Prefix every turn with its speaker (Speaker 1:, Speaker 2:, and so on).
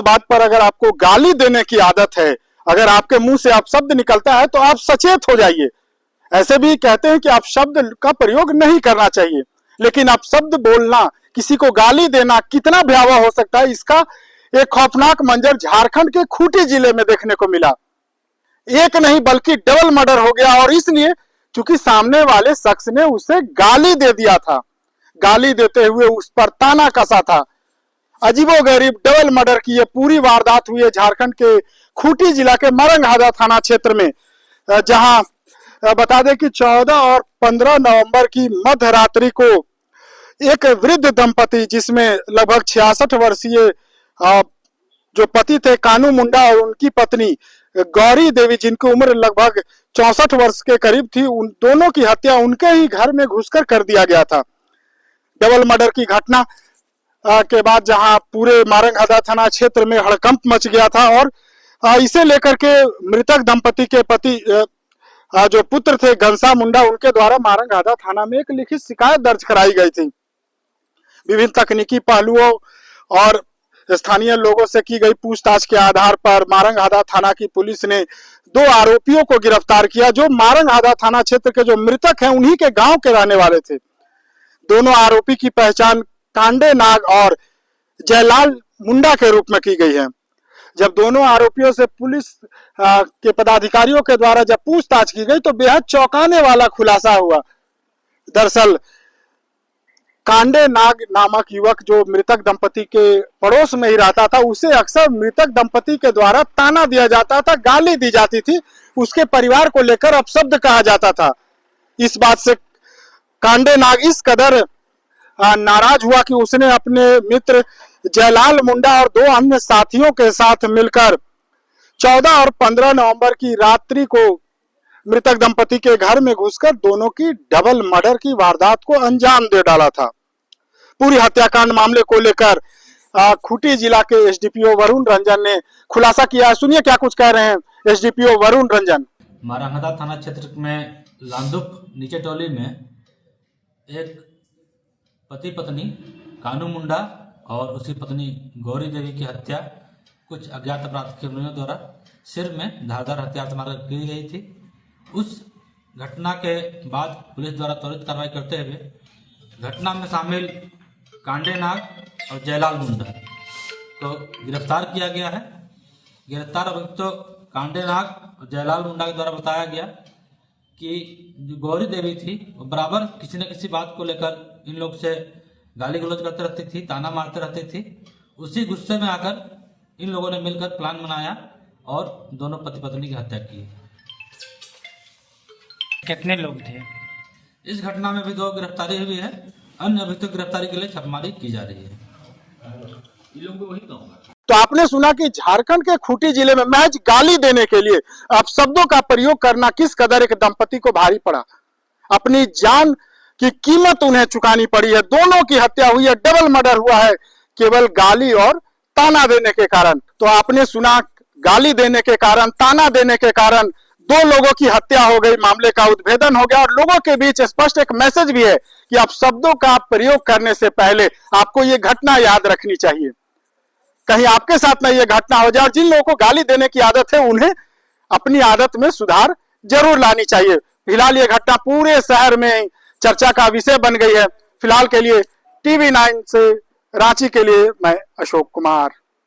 Speaker 1: बात बात पर अगर आपको गाली देने की आदत है, अगर आपके मुंह से आप शब्द निकलता है तो आप सचेत हो जाइए। ऐसे भी कहते हैं कि आप शब्द का प्रयोग नहीं करना चाहिए, लेकिन आप शब्द बोलना, किसी को गाली देना कितना भयावह हो सकता है, इसका एक खौफनाक मंजर झारखंड के खूंटी जिले में देखने को मिला। एक नहीं बल्कि डबल मर्डर हो गया, और इसलिए चूंकि सामने वाले शख्स ने उसे गाली दे दिया था, गाली देते हुए उस पर ताना कसा था। अजीबोगरीब डबल मर्डर की ये पूरी वारदात हुई है झारखंड के खूंटी जिला के मारंगहादा थाना क्षेत्र में, जहां बता दें कि 14 और 15 नवंबर की मध्य रात्रि को एक वृद्ध दंपति, जिसमें लगभग 66 वर्षीय जो पति थे कानू मुंडा और उनकी पत्नी गौरी देवी, जिनकी उम्र लगभग 64 वर्ष के करीब थी, उन दोनों की हत्या उनके ही घर में घुसकर कर दिया गया था। डबल मर्डर की घटना के बाद जहां पूरे मारंगहादा थाना क्षेत्र में हड़कंप मच गया था, और इसे लेकर के मृतक दंपति के पति जो पुत्र थे घनश्याम मुंडा, उनके द्वारा मारंगहादा थाना में एक लिखित शिकायत दर्ज कराई गई थी। विभिन्न तकनीकी पहलुओं और स्थानीय लोगों से की गई पूछताछ के आधार पर मारंगहादा थाना की पुलिस ने 2 आरोपियों को गिरफ्तार किया, जो मारंगहादा थाना क्षेत्र के जो मृतक हैं उन्हीं के गांव के रहने वाले थे। दोनों आरोपी की पहचान कांडे नाग और जयलाल मुंडा के रूप में की गई है। जब दोनों आरोपियों से पुलिस के पदाधिकारियों के द्वारा जब पूछताछ की गई तो बेहद चौंकाने वाला खुलासा हुआ। दरअसल कांडे नाग नामक युवक जो मृतक दंपति के पड़ोस में ही रहता था, उसे अक्सर मृतक दंपति के द्वारा ताना दिया जाता था, गाली दी जाती थी, उसके परिवार को लेकर अपशब्द कहा जाता था। इस बात से कांडे नाग इस कदर नाराज हुआ कि उसने अपने मित्र जयलाल मुंडा और 2 अन्य साथियों के साथ मिलकर 14 और 15 नवंबर की रात्रि को मृतक दंपति के घर में घुसकर दोनों की डबल मर्डर की वारदात को अंजाम दे डाला था। पूरी हत्याकांड मामले को लेकर खूंटी जिला के एसडीपीओ वरुण रंजन ने खुलासा किया। सुनिए क्या कुछ कह रहे हैं एसडीपीओ वरुण रंजन।
Speaker 2: मारंगहादा थाना क्षेत्र में लांदुप नीचे टोली में एक पति पत्नी कानू मुंडा और उसकी पत्नी गौरी देवी की हत्या कुछ अज्ञात अपराधियों द्वारा सिर में धारदार हथियार से मारकर की गई थी। उस घटना के बाद पुलिस द्वारा त्वरित कार्रवाई करते हुए घटना में शामिल कांडे नाग और जयलाल मुंडा को गिरफ्तार किया गया है। गिरफ्तार अभियुक्तों कांडे नाग और जयलाल मुंडा के द्वारा बताया गया कि जो गौरी देवी थी वो बराबर किसी न किसी बात को लेकर इन लोग से गाली गलौज करते रहती थी, ताना मारते रहती थी। उसी गुस्से में आकर इन लोगों ने मिलकर प्लान बनाया और दोनों पति पत्नी की हत्या की।
Speaker 3: कितने लोग थे?
Speaker 2: इस घटना में भी 2 गिरफ्तारी हुई है। अन्य अभियुक्तों की गिरफ्तारी के लिए छापेमारी की जा रही है।
Speaker 1: तो आपने सुना कि झारखंड के खूंटी जिले में महज गाली देने के लिए अब शब्दों का प्रयोग करना किस कदर एक दंपति को भारी पड़ा। अपनी जान की कीमत उन्हें चुकानी पड़ी है। दोनों की हत्या हुई है, डबल मर्डर हुआ है, केवल गाली और ताना देने के कारण। तो आपने सुना गाली देने के कारण, ताना देने के कारण 2 लोगों की हत्या हो गई, मामले का उद्भेदन हो गया, और लोगों के बीच स्पष्ट एक मैसेज भी है कि आप शब्दों का प्रयोग करने से पहले आपको ये घटना याद रखनी चाहिए, कहीं आपके साथ में ये घटना हो जाए। और जिन लोगों को गाली देने की आदत है उन्हें अपनी आदत में सुधार जरूर लानी चाहिए। फिलहाल ये घटना पूरे शहर में चर्चा का विषय बन गई है। फिलहाल के लिए टीवी 9 से रांची के लिए मैं अशोक कुमार।